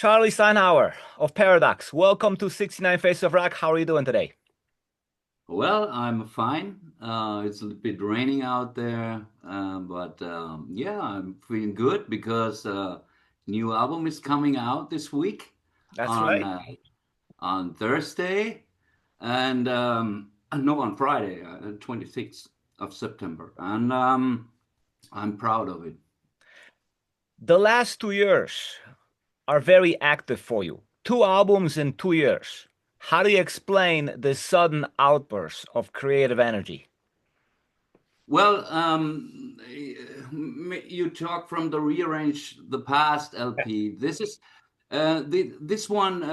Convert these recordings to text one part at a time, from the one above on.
Charly Steinhauer of Paradox. Welcome to 69 Faces of Rock. How are you doing today? Well, I'm fine. It's a little bit raining out there, but yeah, I'm feeling good because new album is coming out this week That's on right. uh, on Thursday and no, on Friday, 26th of September, and I'm proud of it. The last 2 years are very active for you. Two albums in 2 years. How do you explain this sudden outburst of creative energy? Well, you talk from the Rearrange the Past LP. This one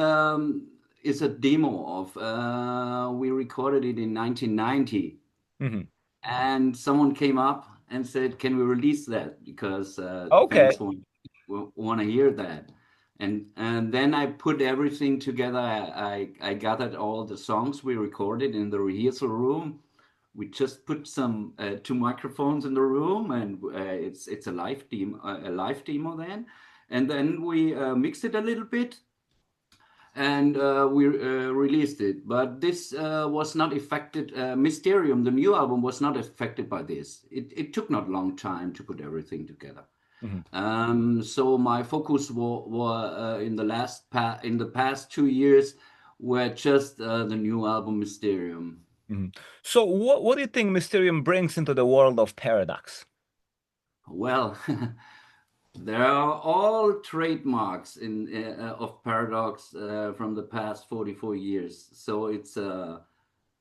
is a demo of we recorded it in 1990, Mhm. and someone came up and said, "Can we release that? Because the Okay. fans want to hear that." And then I put everything together. I gathered all the songs we recorded in the rehearsal room. We just put some two microphones in the room, and it's a live demo then. And then we mixed it a little bit, and we released it. But this was not affected. Mysterium, the new album, was not affected by this. It took not long time to put everything together. Mhm. So my focus in in the past 2 years were just the new album Mysterium. Mhm. So what do you think Mysterium brings into the world of Paradox? Well, there are all trademarks in of Paradox from the past 44 years. So it's a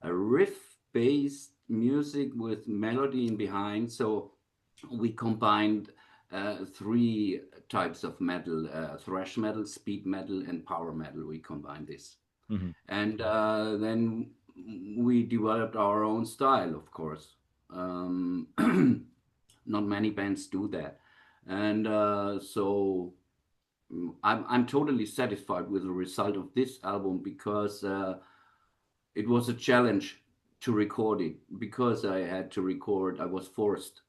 riff-based music with melody in behind. So we combined three types of metal: thrash metal, speed metal, and power metal. We combined this, Mhm. and then we developed our own style, of course. Not many bands do that, and I'm totally satisfied with the result of this album because it was a challenge to record it because I had to record. I was forced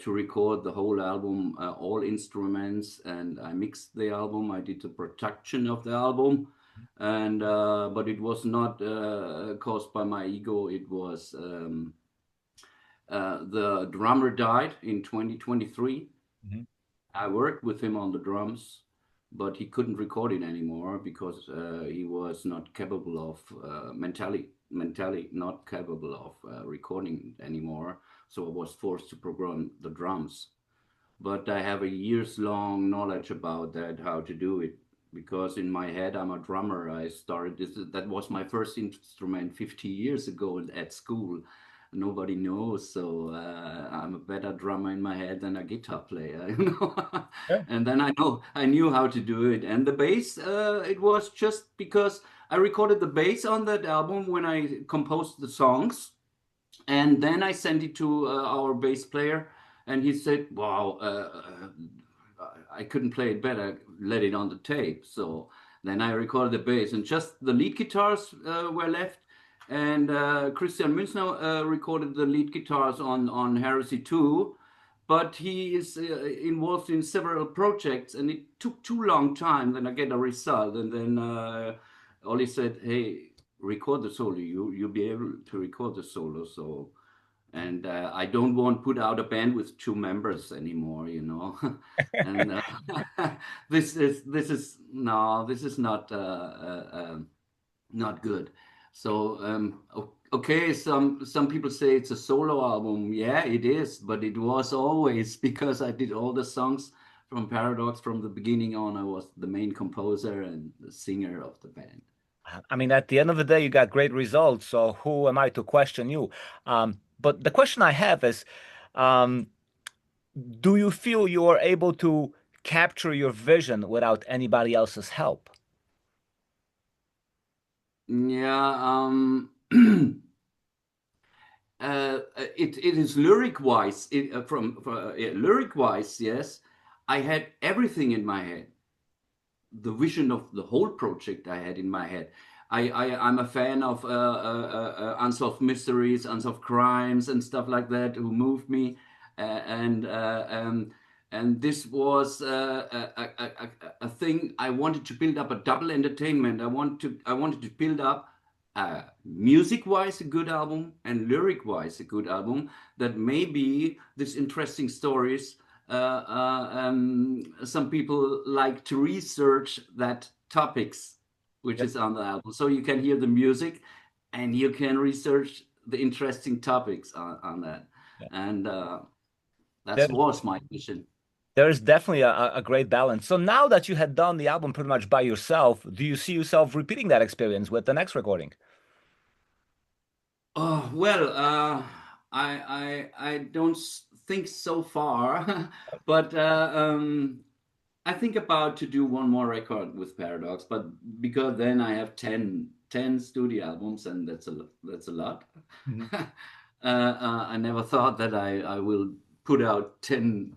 to record the whole album, all instruments, and I mixed the album. I did the production of the album, and but it was not caused by my ego. It was the drummer died in 2023. Mhm. I worked with him on the drums, but he couldn't record it anymore because he was not capable of mentally not capable of recording anymore. So I was forced to program the drums. But I have a years long knowledge about that, how to do it. Because in my head, I'm a drummer. I started this. That was my first instrument 50 years ago at school. Nobody knows, so I'm a better drummer in my head than a guitar player, you know. Yeah. And then I knew how to do it. And the bass, it was just because I recorded the bass on that album when I composed the songs, and then I sent it to our bass player, and he said, "Wow, I couldn't play it better. Let it on the tape." So then I recorded the bass, and just the lead guitars were left. And Christian Münzner recorded the lead guitars on Heresy 2, but he is involved in several projects, and it took too long time. Then I get a result, and then Ollie said, "Hey, record the solo. You'll be able to record the solo." So, and I don't want to put out a band with two members anymore, you know. And this is not not good. So okay, some people say it's a solo album. Yeah, it is, but it was always because I did all the songs from Paradox from the beginning on. I was the main composer and the singer of the band. I mean, at the end of the day, you got great results, so who am I to question you? But the question I have is, um, do you feel you are able to capture your vision without anybody else's help? Yeah, it is lyric wise. Lyric wise, yes, I had everything in my head. The vision of the whole project I had in my head. I'm a fan of unsolved mysteries, unsolved crimes, and stuff like that, who moved me, and and this was a thing. I wanted to build up a double entertainment. I wanted to build up music-wise a good album and lyric-wise a good album, that maybe this interesting stories. Some people like to research that topics which Yep. is on the album, so you can hear the music and you can research the interesting topics on that. Yeah. And that There's was my vision. there's definitely a great balance. So now that you had done the album pretty much by yourself, do you see yourself repeating that experience with the next recording? Oh, well, I don't think so far, but I think about to do one more record with Paradox, but because then I have ten studio albums, and that's a lot. Mhm. I never thought that I will put out 10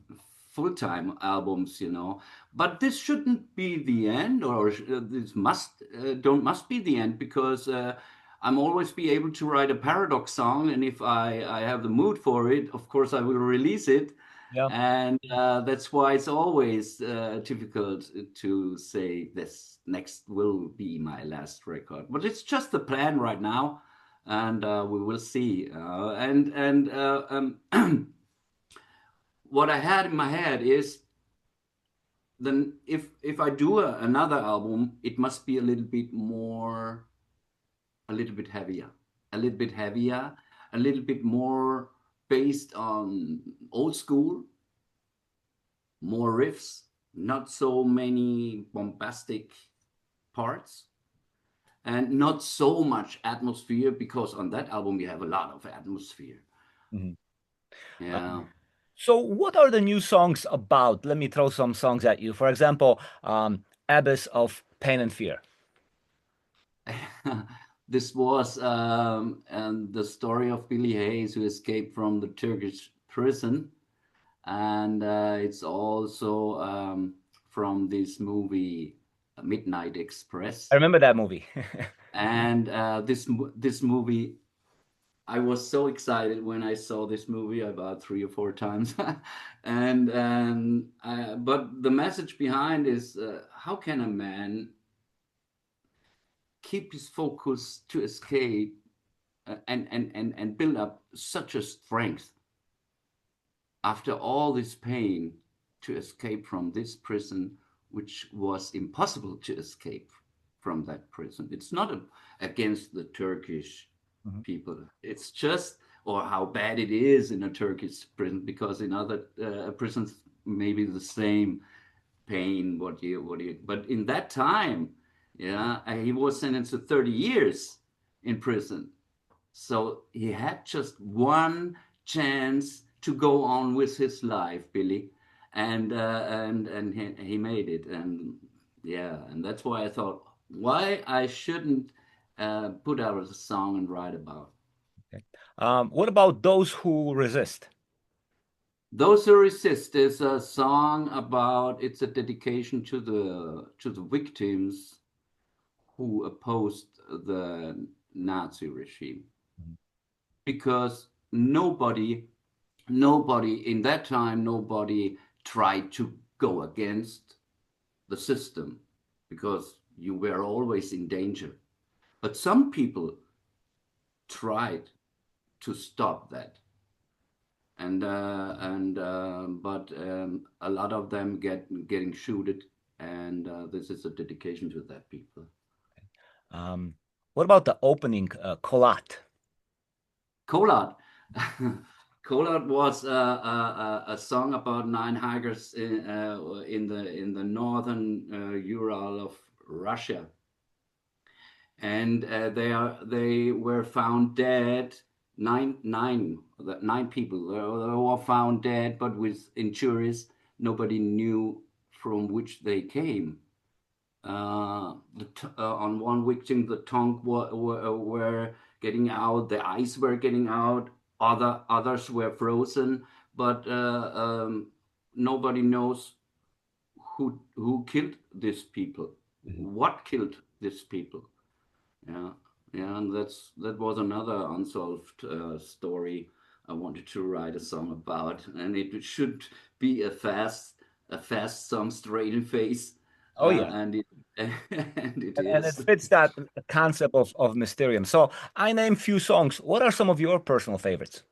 full-time albums, you know. But this shouldn't be the end, or this must be the end, because I'm always be able to write a Paradox song, and if I have the mood for it, of course I will release it. Yeah. And that's why it's always difficult to say this next will be my last record. But it's just the plan right now, and we will see. What I had in my head is, then if I do another album, it must be a little bit more, a little bit heavier, a little bit heavier, a little bit more based on old school, more riffs, not so many bombastic parts, and not so much atmosphere, because on that album we have a lot of atmosphere. Mhm. Yeah. So what are the new songs about? Let me throw some songs at you. For example, Abyss of Pain and Fear. This was and the story of Billy Hayes, who escaped from the Turkish prison, and it's also from this movie Midnight I Express. remember that movie. And this movie, I was so excited when I saw this movie about 3 or 4 times. And but the message behind is, how can a man keep his focus to escape, and build up such a strength after all this pain, to escape from this prison, which was impossible to escape from that prison. It's not against the Turkish Mhm. people. It's just, or how bad it is in a Turkish prison, because in other prisons maybe the same pain. But in that time, yeah, he was sentenced to 30 years in prison. So he had just one chance to go on with his life, Billy, and he made it. And yeah, and that's why I thought, why I shouldn't put out a song and write about. Okay. What about Those Who Resist? Those Who Resist is a song about, it's a dedication to the victims who opposed the Nazi regime, Mhm. because nobody in that time, nobody tried to go against the system, because you were always in danger. But some people tried to stop that, but a lot of them getting shooted, and this is a dedication to that people. Um, what about the opening, Kolat? Collard. Collard was a song about nine hikers in the northern Ural of Russia, and they were found dead. Nine people. They were found dead, but with injuries. Nobody knew from which they came. On one victim, the tongue were getting out, the eyes were getting out, others were frozen, but nobody knows who killed these people, Mhm. what killed these people. Yeah, yeah, and that was another unsolved story I wanted to write a song about, and it should be a fast song, straight in face, Oh yeah. and it and it And it is. fits that concept of Mysterium. So I named few songs. What are some of your personal favorites?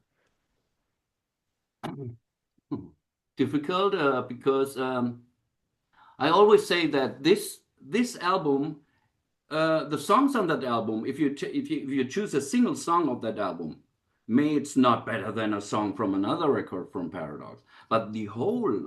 Difficult because I always say that this album, the songs on that album, if you choose a single song of that album, may it's not better than a song from another record from Paradox, but the whole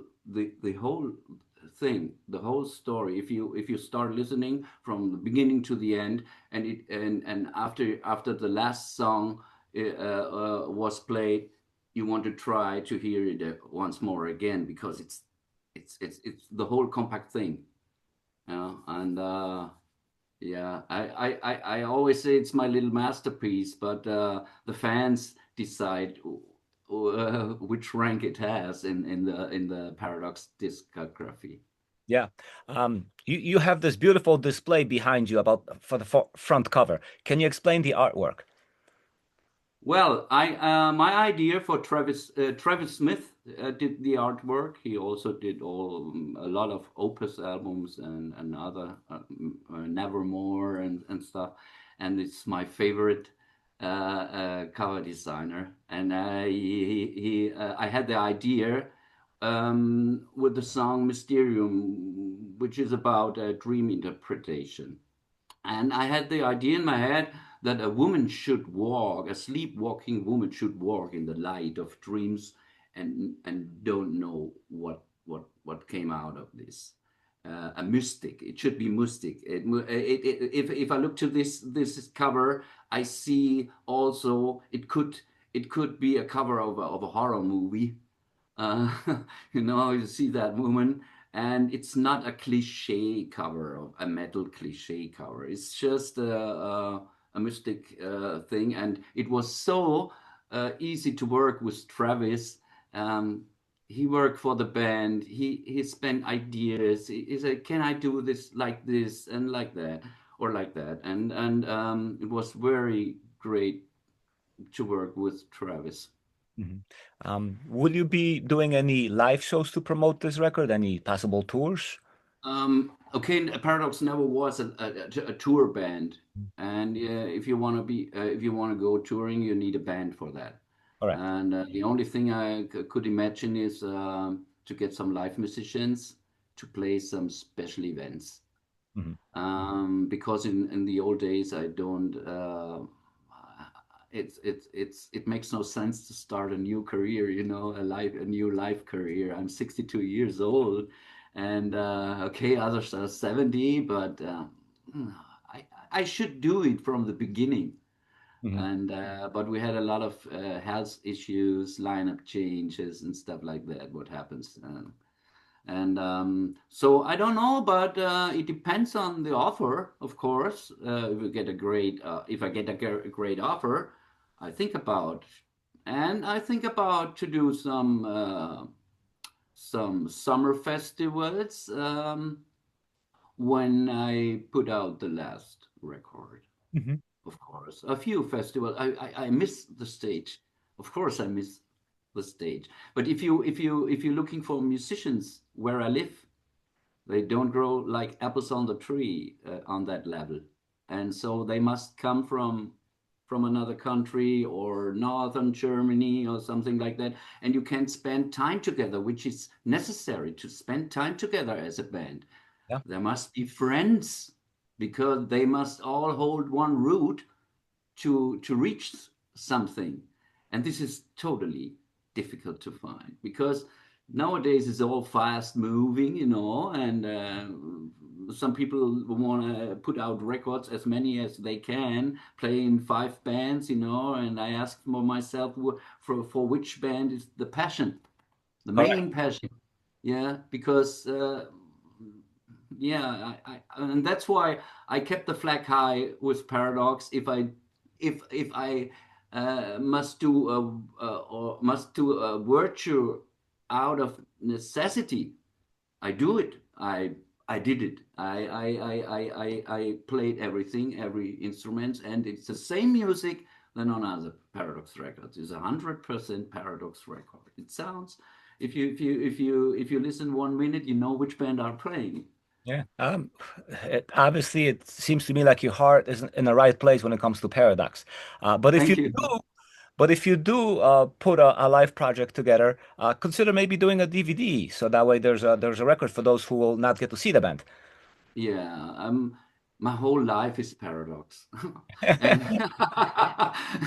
thing, the whole story, if you start listening from the beginning to the end, and after the last song was played, you want to try to hear it once more again because it's the whole compact thing, you know, and yeah, I always say it's my little masterpiece, but the fans decide which rank it has in the Paradox discography. Yeah. You have this beautiful display behind you about for the front cover. Can you explain the artwork? Well, I my idea for Travis Smith did the artwork. He also did a lot of Opus albums and other Nevermore and stuff. And it's my favorite cover designer. And I had the idea with the song Mysterium, which is about dream interpretation. And I had the idea in my head that a woman should walk, a sleepwalking woman should walk in the light of dreams and don't know what came out of this. A mystic. It should be mystic. If I look to this cover, I see also it could be a cover of a horror movie. uh, you know, you see that woman, and it's not a cliche cover of a metal cliche cover. It's just a mystic thing, and it was so easy to work with Travis. Um, he worked for the band. He spent ideas. He said, "Can I do this and like that or like that?" And it was very great to work with Travis. Mhm. Will you be doing any live shows to promote this record? Any possible tours? Okay, Paradox never was a tour band, and if you want to be if you want to go touring, you need a band for that. Correct. And the only thing I could imagine is to get some live musicians to play some special events. Mhm. Because in the old days, I don't. It makes no sense to start a new career, you know, a new life career. I'm 62 years old, and okay, others are 70, but mm, I I should do it from the beginning. Mhm. And but we had a lot of health issues, lineup changes, and stuff like that. What happens? And so I don't know, but it depends on the offer, of course. If I get a great offer, I think about, and I think about to do some summer festivals when I put out the last record. Mhm. Of course, a few festivals. I miss the stage. Of course, I miss the stage. But if you're looking for musicians where I live, they don't grow like apples on the tree on that level, and so they must come from another country or northern Germany or something like that. And you can spend time together, which is necessary to spend time together as a band. Yeah. There must be friends because they must all hold one route to reach something, and this is totally difficult to find because nowadays it's all fast moving, you know, and some people want to put out records as many as they can, play in 5 bands, you know. And I ask for myself for which band is the passion, the Correct. main passion. Yeah, because yeah, and that's why I kept the flag high with Paradox. If I must do or must do a virtue out of necessity, I do it. I did it. I played everything, every instrument, and it's the same music than on other Paradox records. It's 100% Paradox record. It sounds, if you listen 1 minute, you know which band are playing. Yeah. Obviously, it seems to me like your heart is in the right place when it comes to Paradox. But if you Thank you. do, put a live project together, consider maybe doing a DVD, so that way there's a record for those who will not get to see the band. Yeah, my whole life is paradox, and,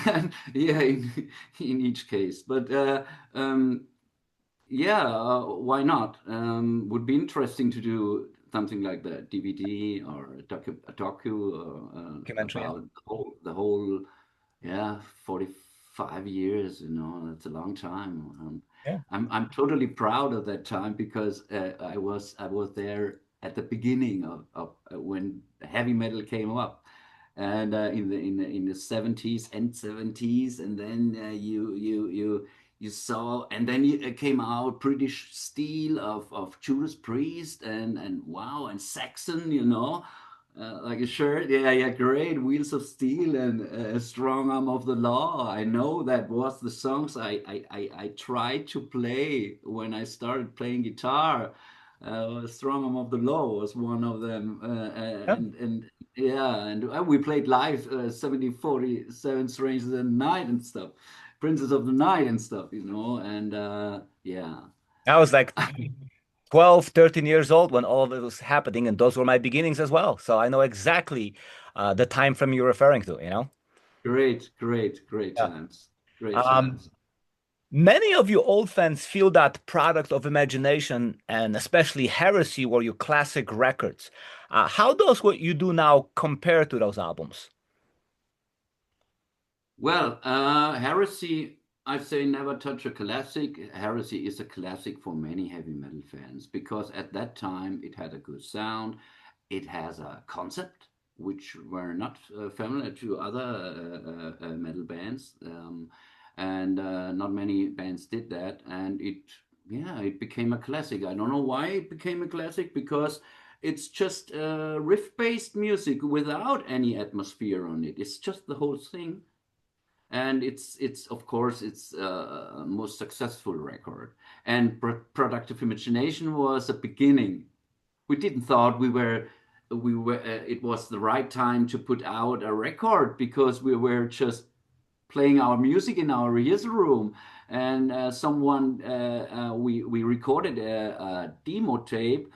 and yeah, in each case. But yeah, why not? Would be interesting to do something like that, DVD or a docu Documentary. about the whole, yeah, 45 years, that's a long time. Yeah. I'm totally proud of that time because I was there at the beginning of when heavy metal came up, and in the 70s and 70s, and then you saw, and then it came out British Steel of Judas Priest, and wow, and Saxon, like a shirt. Yeah, yeah, great. Wheels of Steel and Strong Arm of the Law. I know that was the songs I tried to play when I started playing guitar. Strong Arm of the Law was one of them. Yeah. And yeah, and we played live 1747 Strangers in the Night and stuff. Princess of the Night and stuff, and yeah. I was like 12, 13 years old when all of it was happening, and those were my beginnings as well. So I know exactly the time frame you're referring to, you know? Great, great, great Yeah. times. Great Um, times. Many of you old fans feel that Product of Imagination and especially Heresy were your classic records. How does what you do now compare to those albums? Well, Heresy, I say never touch a classic. Heresy is a classic for many heavy metal fans because at that time it had a good sound. It has a concept which were not familiar to other metal bands, and not many bands did that. And yeah, it became a classic. I don't know why it became a classic because it's just riff-based music without any atmosphere on it. It's just the whole thing, and it's of course it's most successful record. And Productive Imagination was a beginning. We didn't thought we were it was the right time to put out a record because we were just playing our music in our rehearsal room, and we recorded a demo tape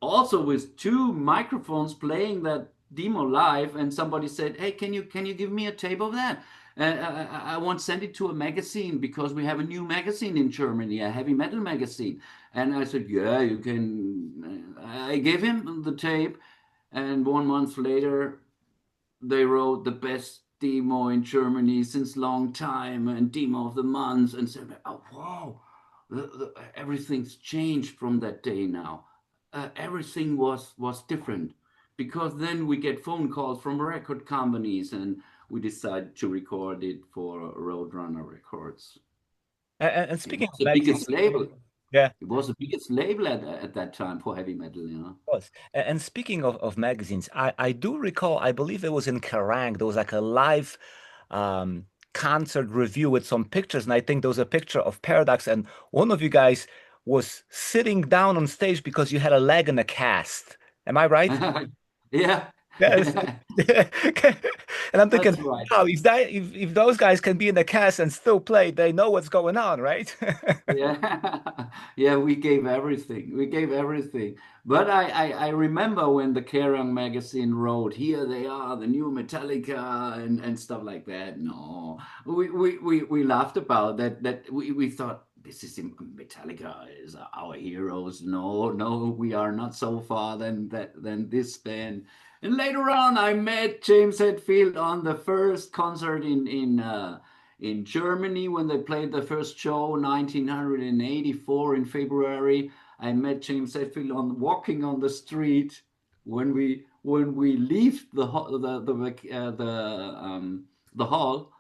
also with two microphones playing that demo live, and somebody said, hey, can you give me a tape of that? I want to send it to a magazine because we have a new magazine in Germany, a heavy metal magazine. And I said, yeah, you can. I gave him the tape, and 1 month later they wrote the best demo in Germany since long time and demo of the month, and said, oh, wow, everything's changed from that day now. Everything was different because then we get phone calls from record companies, and we decided to record it for Roadrunner Records. And It speaking was of the magazines, biggest label. yeah, It was the biggest label at that time for heavy metal. was. And speaking of magazines, I do recall, I believe it was in Kerrang, there was like a live um, concert review with some pictures, and I think there was a picture of Paradox, and one of you guys was sitting down on stage because you had a leg in a cast. Am I right? Yeah, Yes. And I'm thinking, that's right. wow, if those guys can be in the cast and still play, they know what's going on, right? Yeah, yeah, we gave everything. We gave everything. But I remember when the Kerrang magazine wrote, "Here they are, the new Metallica," and stuff like that. No, we laughed about that. That we thought this is Metallica is our heroes. No, no, we are not so far than this band. And later on, I met James Hetfield on the first concert in Germany when they played the first show 1984 in February. I met James Hetfield on walking on the street when we leave the hall,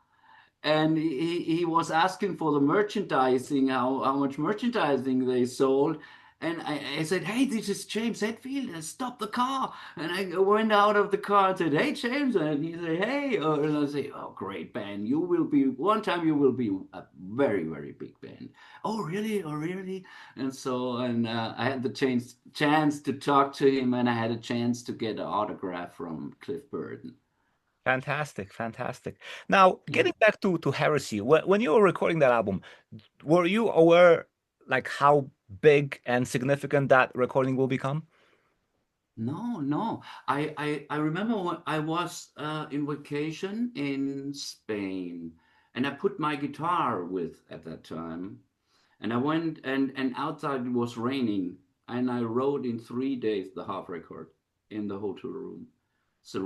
and he was asking for the merchandising, how much merchandising they sold. And I said, "Hey, this is James Hetfield. Stop the car!" And I went out of the car and said, "Hey, James," and he said, "Hey," and I say, "Oh, great band! You will be one time. You will be a very, very big band." "Oh, really? Oh, really?" And so, and I had the chance to talk to him, and I had a chance to get an autograph from Cliff Burton. Fantastic, fantastic. Now, Yeah. getting back to Heresy, when you were recording that album, were you aware like how big and significant that recording will become? No, no. I remember when I was in vacation in Spain, and I put my guitar with at that time, and I went and outside it was raining, and I wrote in 3 days the half record in the hotel room. So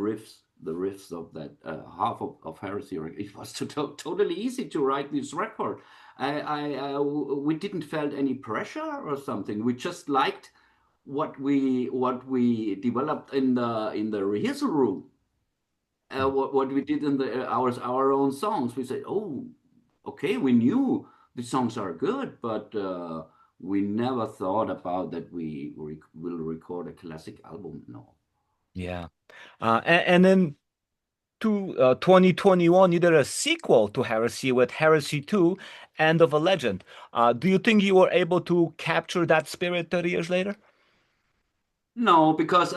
the riffs of that half of Heresy record. It was totally easy to write this record. We didn't felt any pressure or something. We just liked what we developed in the rehearsal room, what we did in the our own songs. We said, "Oh, okay, we knew the songs are good, but we never thought about that we will record a classic album." No. Yeah. And then to 2021, you did a sequel to Heresy with Heresy 2, End of a Legend. Do you think you were able to capture that spirit 30 years later? No, because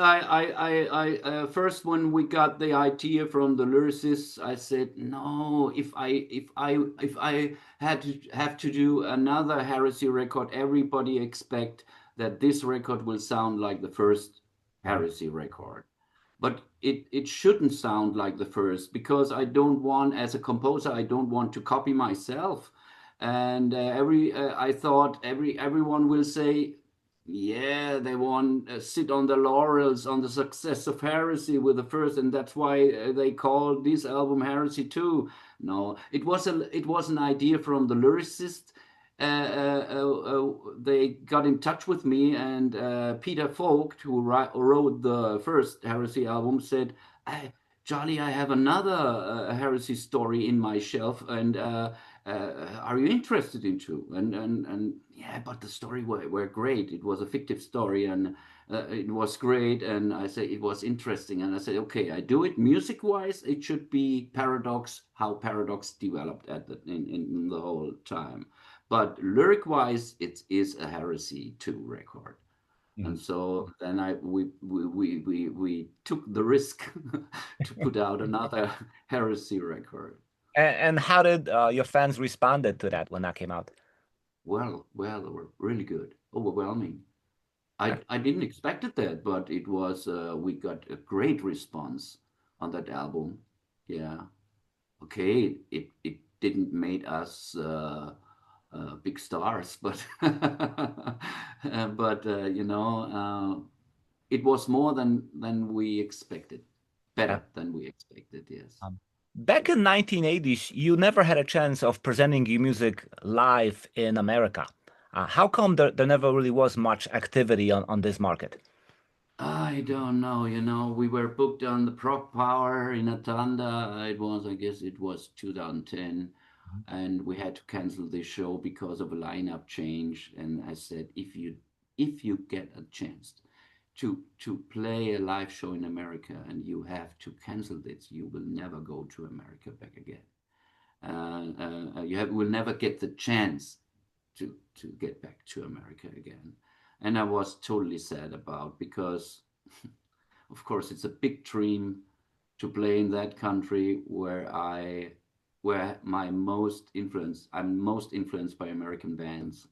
first when we got the idea from the lyricists, I said no. If I had to have to do another Heresy record, everybody expect that this record will sound like the first Mhm. Heresy record, but it shouldn't sound like the first because I don't want, as a composer, I don't want to copy myself. And I thought everyone will say, yeah, they want sit on the laurels on the success of Heresy with the first, and that's why they call this album Heresy 2. No, it was an idea from the lyricist. They got in touch with me, and Peter Vogt, who wrote the first Heresy album, said, "Charlie, I have another Heresy story in my shelf, and are you interested in two?" And yeah, but the story were great. It was a fictive story, and it was great. And I said it was interesting, and I said, okay, I do it music wise. It should be Paradox, how Paradox developed at in the whole time. But lyric wise, it is a Heresy 2 record. And Mhm. so then we took the risk to put out another Heresy record. And how did your fans responded to that when that came out? Well, they were really good, overwhelming. I didn't expect it that, but it was we got a great response on that album. Yeah. Okay, it didn't make us big stars, but it was more than we expected, Uh, better than we expected. Yes. Back in 1980s, you never had a chance of presenting your music live in America. How come there never really was much activity on this market? I don't know. We were booked on the Prog Power in Atlanta. I guess it was 2010, and we had to cancel this show because of a lineup change. And I said, if you get a chance to play a live show in America and you have to cancel this, you will never go to America back again. Will never get the chance to get back to America again. And I was totally sad about because, of course, it's a big dream to play in that country where I'm most influenced by American bands,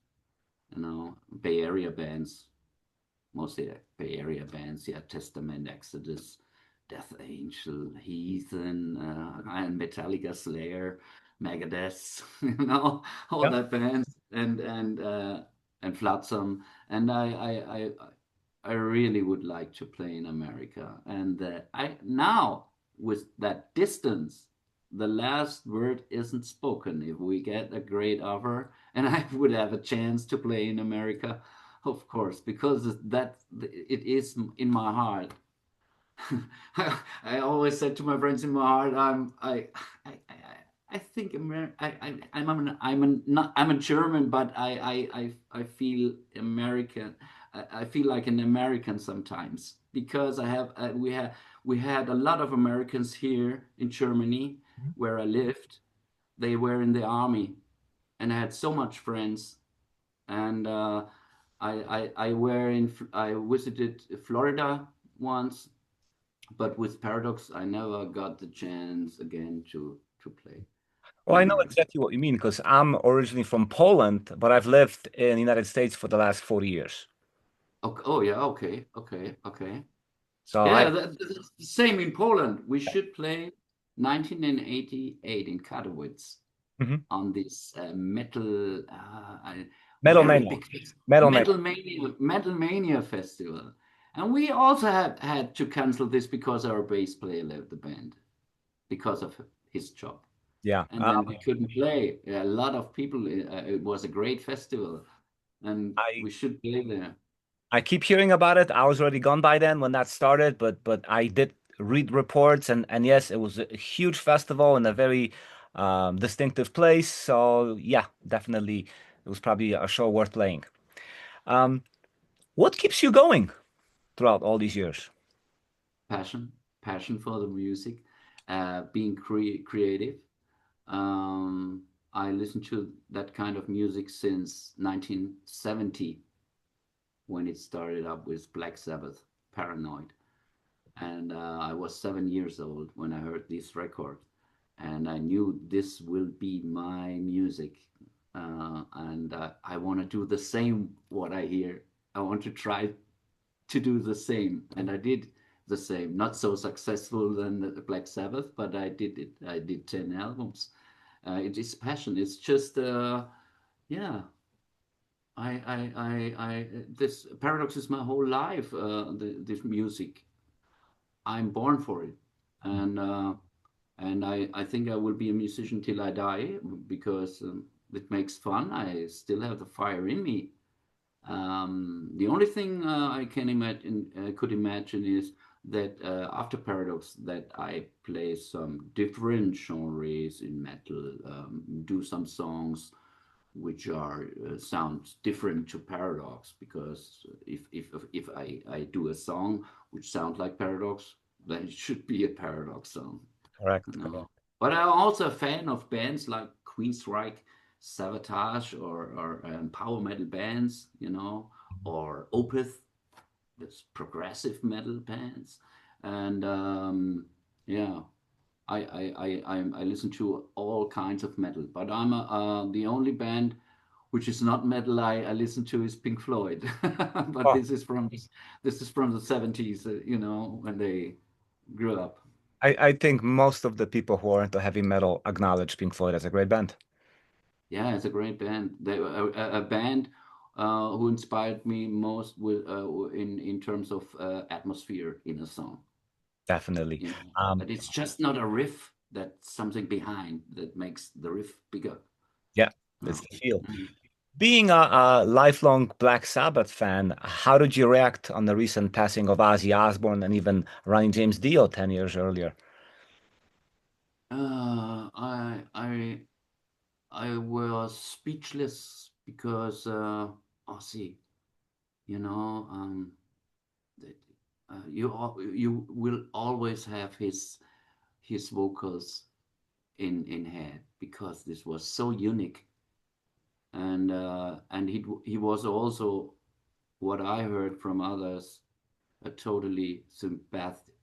Bay Area bands, mostly Bay Area bands, yeah, Testament, Exodus, Death Angel, Heathen, and Metallica, Slayer, Megadeth, all Yeah. that bands, and Flotsam, and I really would like to play in America, and I now with that distance. The last word isn't spoken. If we get a great offer and I would have a chance to play in America, of course, because that it is in my heart. I always said to my friends in my heart, I, I, I think I'm a German, but I feel American. I feel like an American sometimes because I have we had a lot of Americans here in Germany where I lived. They were in the army, and I had so much friends. And I visited Florida once, but with Paradox, I never got the chance again to play Well, in I know America. exactly what you mean because I'm originally from Poland, but I've lived in the United States for the last 40 years. Okay, oh yeah, okay, okay, okay. So I, Yeah, that's the same in Poland. We should play 1988 in Katowice Mhm. on this metal, Metal very Mania, big Metal Mania. Metal Mania festival. And we also had to cancel this because our bass player left the band because of his job. Yeah. And then we couldn't play. A lot of people, it was a great festival, and I we should play there. I keep hearing about it. I was already gone by then when that started, but I did read reports and yes, it was a huge festival in a very distinctive place. So yeah, definitely it was probably a show worth playing. Um, what keeps you going throughout all these years? Passion, passion for the music, being creative. Um, I listened to that kind of music since 1970 when it started up with Black Sabbath, Paranoid. And I was 7 years old when I heard this record. And I knew this will be my music. And I want to do the same what I hear. I want to try to do the same. And I did the same. Not so successful than the Black Sabbath, but I did it. I did 10 albums. It is passion. It's just, yeah. This Paradox is my whole life. This music, I'm born for it, and I think I will be a musician till I die because it makes fun. I still have the fire in me. The only thing I can imagine, could imagine, is that after Paradox, that I play some different genres in metal, do some songs which are sound different to Paradox. Because if I do a song which sounds like Paradox, then it should be a Paradox song, you Correct, know. correct. But I'm also a fan of bands like Queensryche, Sabotage, or power metal bands, or Opeth, that's progressive metal bands, and yeah, I listen to all kinds of metal, but the only band which is not metal I listen to is Pink Floyd, but Oh, this is from the 70s, when they grew up. I think most of the people who are into heavy metal acknowledge Pink Floyd as a great band. Yeah, it's a great band. They were a band who inspired me most with in terms of atmosphere in a song. Definitely. Um, That it's just not a riff. That's something behind that makes the riff bigger. yeah, Uh, it's the feel. mm. Being a lifelong Black Sabbath fan, how did you react on the recent passing of Ozzy Osbourne and even Ronnie James Dio 10 years earlier? uh, I I I was speechless because Ozzy, you know, that, you will always have his vocals in head because this was so unique, and he was also, what I heard from others, a totally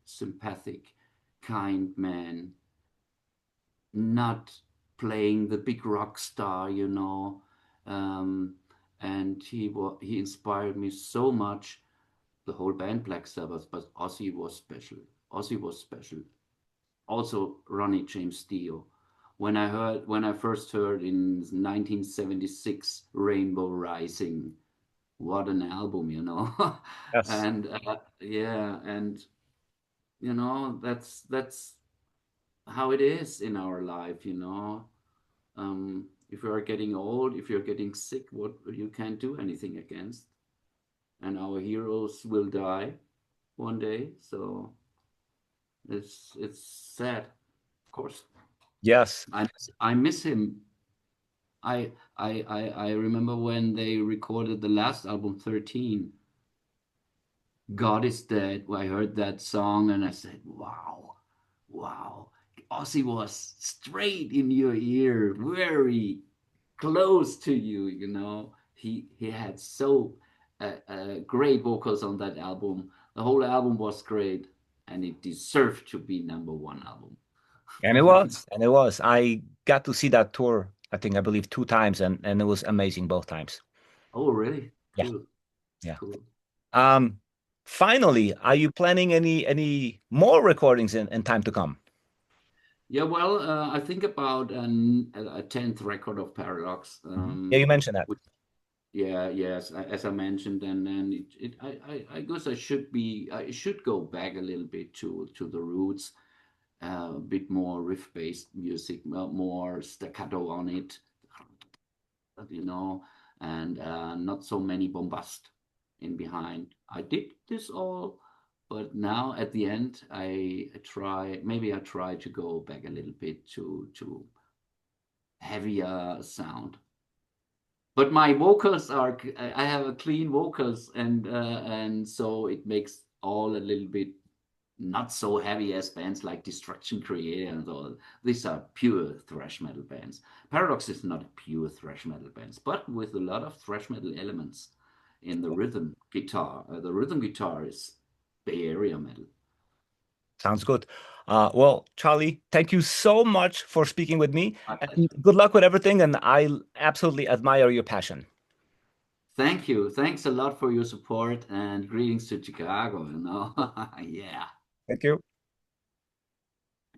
sympathetic, kind man, not playing the big rock star, um, and he inspired me so much. The whole band Black Sabbath, but Ozzy was special. Ozzy was special. Also Ronnie James Dio. When I first heard in 1976 Rainbow Rising, what an album, Yes. and yeah, and that's how it is in our life. If you are getting old, if you're getting sick, what you can't do anything against, and our heroes will die one day, so it's sad, of course. Yes. I miss him. I remember when they recorded the last album, 13. God is Dead. I heard that song and I said, wow, wow. Ozzy was straight in your ear, very close to you, you know. He had so great vocals on that album. The whole album was great and it deserved to be number one album. And it was, and it was. I got to see that tour, I believe 2 times, and it was amazing both times. Oh, really? Yeah, Cool, yeah. cool. Um, Finally, are you planning any more recordings in time to come? Yeah, well, I think about a 10th record of Paradox. Mhm. Yeah, you mentioned that. Which, yeah, yes, as I mentioned, and then I guess I should go back a little bit to the roots, a bit more riff-based music, more staccato on it, you know, and not so many bombast in behind. I did this all, but now at the end, I try to go back a little bit to heavier sound. But my vocals are, I have a clean vocals, and so it makes all a little bit not so heavy as bands like Destruction Creator and all. These are pure thrash metal bands. Paradox is not a pure thrash metal band, but with a lot of thrash metal elements in the rhythm guitar. The rhythm guitar is Bay Area metal. Sounds good. Well, Charlie, thank you so much for speaking with me, My and pleasure. good luck with everything. And I absolutely admire your passion. Thank you. Thanks a lot for your support and greetings to Chicago. You know, yeah. Thank you.